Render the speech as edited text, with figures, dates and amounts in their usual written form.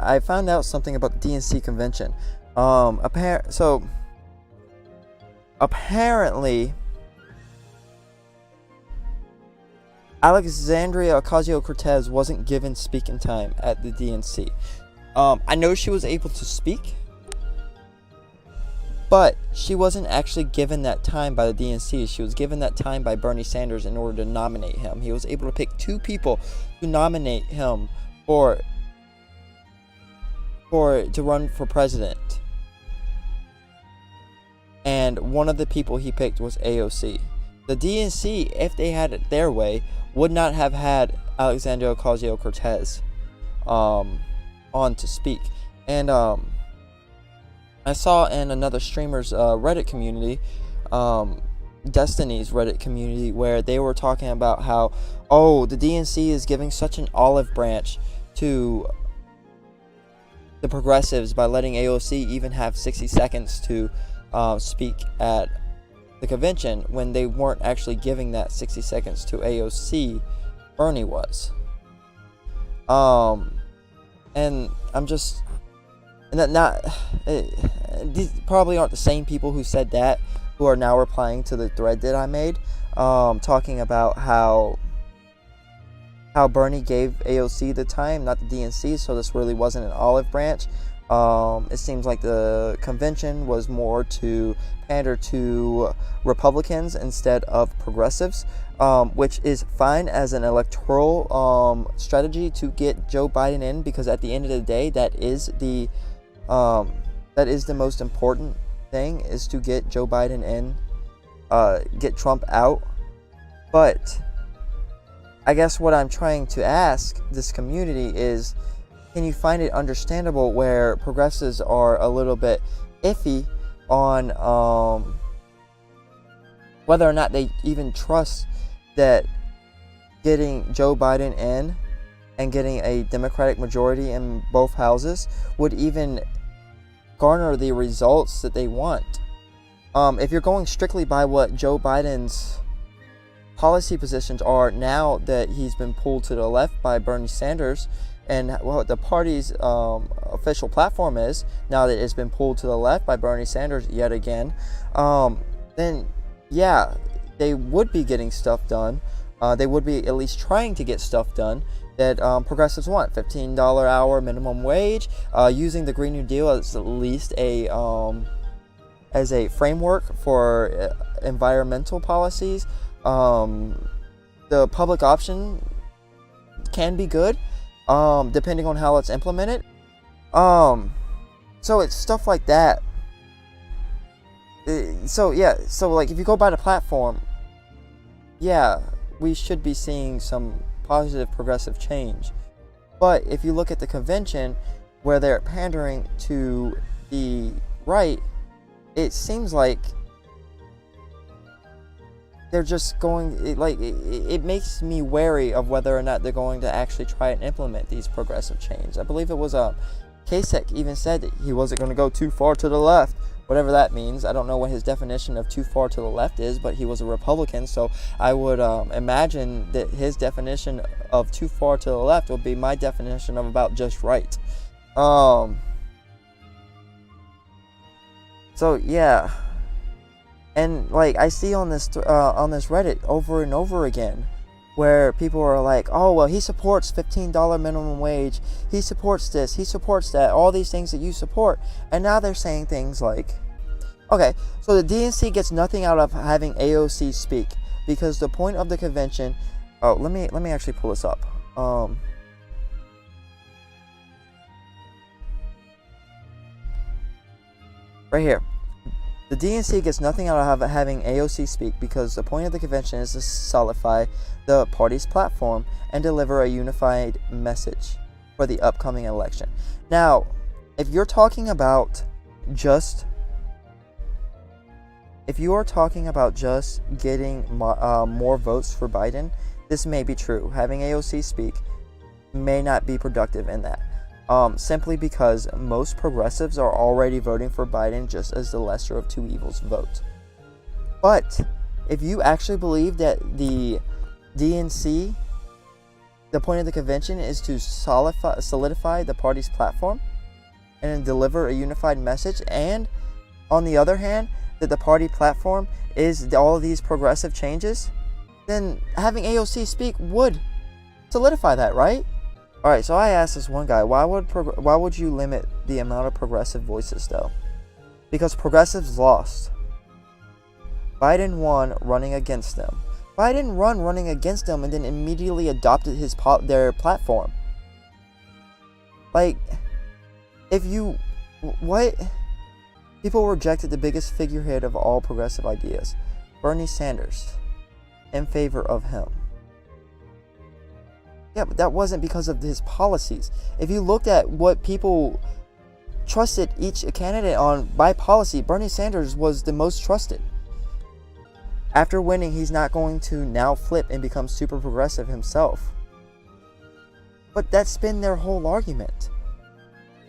I found out something about the DNC convention. Apparently, Alexandria Ocasio-Cortez wasn't given speaking time at the DNC. I know she was able to speak, but she wasn't actually given that time by the DNC. She was given that time by Bernie Sanders in order to nominate him. He was able to pick 2 people to nominate him to run for president. And one of the people he picked was AOC. The DNC, if they had it their way, would not have had Alexandria Ocasio-Cortez on to speak. And I saw in another streamer's Reddit community, Destiny's Reddit community, where they were talking about how, the DNC is giving such an olive branch to the progressives by letting AOC even have 60 seconds to speak at the convention, when they weren't actually giving that 60 seconds to AOC. Bernie was. And I'm just... these probably aren't the same people who said that who are now replying to the thread that I made, talking about how Bernie gave AOC the time, not the DNC, so this really wasn't an olive branch. It seems like the convention was more to pander to Republicans instead of progressives, which is fine as an electoral strategy to get Joe Biden in, because at the end of the day, that is the most important thing, is to get Joe Biden in, get Trump out. But I guess what I'm trying to ask this community is, can you find it understandable where progressives are a little bit iffy on whether or not they even trust that getting Joe Biden in and getting a Democratic majority in both houses would even garner the results that they want? If you're going strictly by what Joe Biden's policy positions are now that he's been pulled to the left by Bernie Sanders, and what the party's official platform is now that it's been pulled to the left by Bernie Sanders yet again, then yeah, they would be getting stuff done. They would be at least trying to get stuff done that progressives want. $15 hour minimum wage, using the Green New Deal as at least a framework for environmental policies. The public option can be good, depending on how it's implemented. So it's stuff like that. So like, if you go by the platform, yeah, we should be seeing some positive progressive change. But if you look at the convention, where they're pandering to the right, it seems like they're just going, it makes me wary of whether or not they're going to actually try and implement these progressive changes. I believe it was Kasich even said that he wasn't going to go too far to the left, whatever that means. I don't know what his definition of too far to the left is, but he was a Republican, so I would imagine that his definition of too far to the left would be my definition of about just right. So yeah. And like, I see on this Reddit over and over again, where people are like, oh, well, he supports $15 minimum wage, he supports this, he supports that, all these things that you support. And now they're saying things like, okay, so the DNC gets nothing out of having AOC speak, because the point of the convention, let me actually pull this up. Right here. The DNC gets nothing out of having AOC speak, because the point of the convention is to solidify the party's platform and deliver a unified message for the upcoming election. Now, if you're talking about just getting more votes for Biden, this may be true. Having AOC speak may not be productive in that. Simply because most progressives are already voting for Biden just as the lesser of two evils vote. But if you actually believe that the DNC the point of the convention is to solidify the party's platform and deliver a unified message, and on the other hand, that the party platform is all of these progressive changes, then having AOC speak would solidify that, right? Alright, so I asked this one guy, why would you limit the amount of progressive voices though? Because progressives lost. Biden won running against them. Biden won running against them and then immediately adopted their platform. Like, what? People rejected the biggest figurehead of all progressive ideas, Bernie Sanders, in favor of him. Yeah, but that wasn't because of his policies. If you looked at what people trusted each candidate on by policy, Bernie Sanders was the most trusted. After winning, he's not going to now flip and become super progressive himself. But that's been their whole argument.